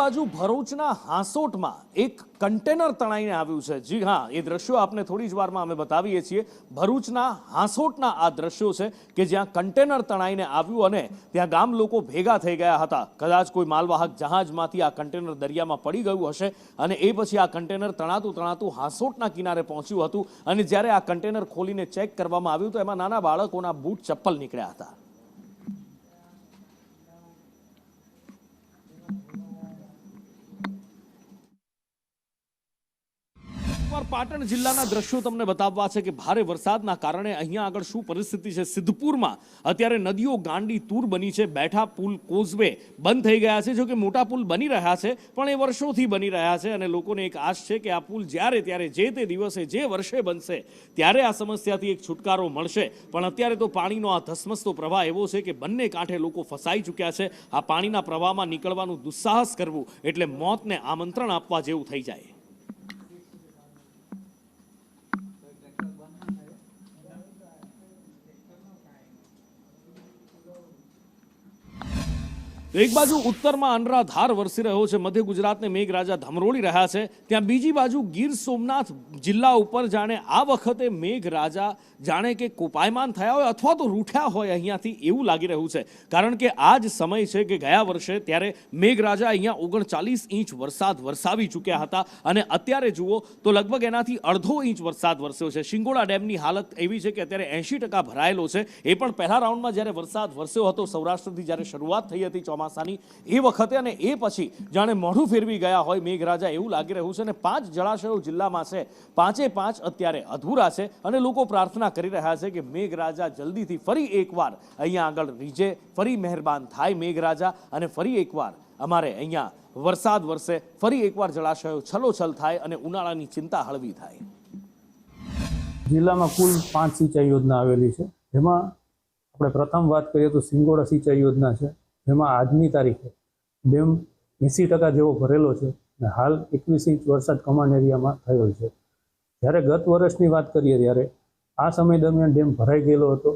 બાજુ ભરૂચના હાંસોટમાં એક કન્ટેનર તણાઈને આવ્યું છે। જી હા, એ દ્રશ્યો આપને થોડી જ વારમાં અમે બતાવીએ છીએ। ભરૂચના હાંસોટના આ દ્રશ્યો છે કે જ્યાં કન્ટેનર તણાઈને આવ્યું અને ત્યાં ગામ લોકો ભેગા થઈ ગયા હતા। કદાચ કોઈ માલવાહક જહાજમાંથી આ કન્ટેનર દરિયામાં પડી ગયું હશે અને એ પછી આ કન્ટેનર તણાતું તણાતું હાંસોટના કિનારે પહોંચ્યું હતું અને જ્યારે આ કન્ટેનર ખોલીને ચેક કરવામાં આવ્યું તો એમાં નાના બાળકોના બૂટ ચપ્પલ નીકળ્યા હતા। પાટણ જિલ્લાના દ્રશ્યો તમને બતાવવા છે કે ભારે વરસાદના કારણે અહીંયા આગળ શું પરિસ્થિતિ છે। સિદ્ધપુરમાં અત્યારે નદીઓ ગાંડી તૂર બની છે। બેઠા પુલ કોઝવે બંધ થઈ ગયા છે। જો કે મોટા પુલ બની રહ્યા છે પણ એ વર્ષોથી બની રહ્યા છે અને લોકોને એક આશ છે કે આ પુલ જ્યારે ત્યારે જે તે દિવસે જે વર્ષે બનશે ત્યારે આ સમસ્યાથી એક છુટકારો મળશે। પણ અત્યારે તો પાણીનો આ ધસમસતો પ્રવાહ એવો છે કે બંને કાંઠે લોકો ફસાઈ ચૂક્યા છે। આ પાણીના પ્રવાહમાં નીકળવાનું દુસ્સાહસ કરવું એટલે મોતને આમંત્રણ આપવા જેવું થઈ જાય। એક બાજુ ઉત્તરમાં અનરાધાર વરસી રહ્યો છે। મધ્ય ગુજરાતને મેઘરાજા ધમરોળી રહ્યા છે। ત્યાં બીજી બાજુ ગીર સોમનાથ જિલ્લા ઉપર જાણે આ વખતે મેઘરાજા જાણે કે કોપાયમાન થયા હોય અથવા તો રૂઠ્યા હોય અહીંયાથી એવું લાગી રહ્યું છે। કારણ કે આ જ સમય છે કે ગયા વર્ષે ત્યારે મેઘરાજા અહીંયા 39 ઇંચ વરસાદ વરસાવી ચૂક્યા હતા અને અત્યારે જુઓ તો લગભગ એનાથી અડધો ઇંચ વરસાદ વરસ્યો છે। શિંગોડા ડેમની હાલત એવી છે કે અત્યારે 80% ભરાયેલો છે। એ પણ પહેલા રાઉન્ડમાં જ્યારે વરસાદ વરસ્યો હતો સૌરાષ્ટ્રથી જ્યારે શરૂઆત થઈ હતી ચોમાસાની એ વખતે અને એ પછી જાણે મોઢું ફેરવી ગયા હોય મેઘરાજા એવું લાગી રહ્યું છે। અને 5 જળાશયો જિલ્લામાં છે, 5 અત્યારે અધૂરા છે અને લોકો પ્રાર્થના કરી રહ્યા છે કે મેઘરાજા જલ્દીથી ફરી એકવાર અહીંયા આગળ રીજે, ફરી મહેરબાન થાય મેઘરાજા અને ફરી એકવાર અમારે અહીંયા વરસાદ વરસે, ફરી એકવાર જળાશયો છલોછલ થાય અને ઉનાળાની ચિંતા હળવી થાય। જિલ્લામાં કુલ 5 સિંચાઈ યોજના આવેલી છે। જેમાં આપણે પ્રથમ વાત કરીએ તો સિંગોડા સિંચાઈ યોજના છે, જેમાં આજની તારીખે ડેમ 80% જેવો ભરેલો છે અને હાલ 21 ઇંચ વરસાદ કમાન્ડ એરિયામાં થયો છે। જ્યારે ગત વર્ષની વાત કરીએ ત્યારે આ સમય દરમિયાન ડેમ ભરાઈ ગયેલો હતો।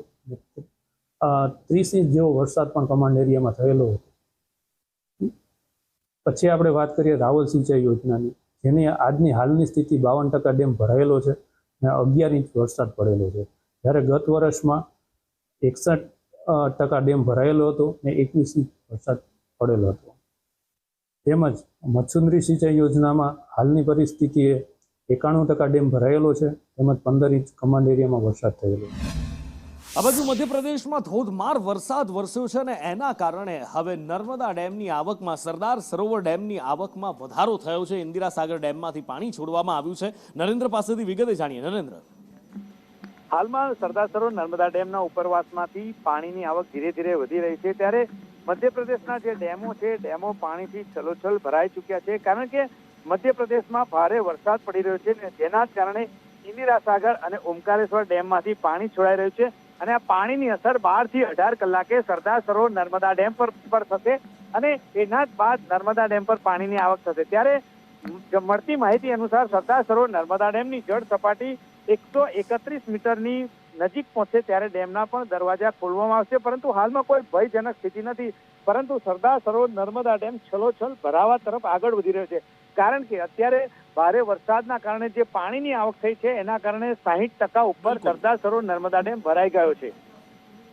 30 ઇંચ જેવો વરસાદ પણ કમાન્ડ એરિયામાં થયેલો હતો। પછી આપણે વાત કરીએ રાવલ સિંચાઈ યોજનાની, જેની આજની હાલની સ્થિતિ 52% ડેમ ભરાયેલો છે અને 11 ઇંચ વરસાદ પડેલો છે। જ્યારે ગત વર્ષમાં 61% ડેમ ભરાયેલો હતો અને 21 ઇંચ વરસાદ પડેલો હતો। તેમજ મચ્છુંદરી સિંચાઈ યોજનામાં હાલની પરિસ્થિતિએ 91% ડેમ ભરાયેલો છે તેમજ 15 ઇંચ કમાન્ડ એરિયામાં વરસાદ થયેલો છે। આ બાજુ મધ્યપ્રદેશમાં ધોધમાર વરસાદ વરસ્યો છે અને એના કારણે હવે નર્મદા ડેમની આવકમાં, સરદાર સરોવર ડેમની આવકમાં વધારો થયો છે। ઇન્દિરા સાગર ડેમમાંથી પાણી છોડવામાં આવ્યું છે। નરેન્દ્ર પાસેથી વિગતે જાણીએ। નરેન્દ્ર, હાલમાં સરદાર સરોવર નર્મદા ડેમના ઉપરવાસમાંથી પાણીની આવક ધીરે ધીરે વધી રહી છે। ત્યારે મધ્યપ્રદેશના જે ડેમો છે, ડેમો પાણીથી છલોછલ ભરાઈ ચૂક્યા છે। કારણ કે મધ્યપ્રદેશમાં ભારે વરસાદ પડી રહ્યો છે ને જેના કારણે ઇન્દિરા સાગર અને ઓમકારેશ્વર ડેમમાંથી પાણી છોડાઈ રહ્યું છે અને આ પાણીની અસર 12 થી 18 કલાકે સરદાર સરોવર નર્મદા ડેમ પર થશે અને એના જ બાદ નર્મદા ડેમ પર પાણીની આવક થશે। ત્યારે મળતી માહિતી અનુસાર સરદાર સરોવર નર્મદા ડેમની જળ સપાટી 131 મીટરની નજીક પહોંચે ત્યારે ડેમના પણ દરવાજા ખોલવામાં આવશે। પરંતુ હાલમાં કોઈ ભયજનક સ્થિતિ નથી, પરંતુ સરદાર સરોવર નર્મદા ડેમ છલોછલ ભરાવા તરફ આગળ વધી રહ્યો છે। કારણ કે અત્યારે ભારે વરસાદના કારણે જે પાણીની આવક થઈ છે એના કારણે 60% ઉપર સરદાર સરોવર નર્મદા ડેમ ભરાઈ ગયો છે।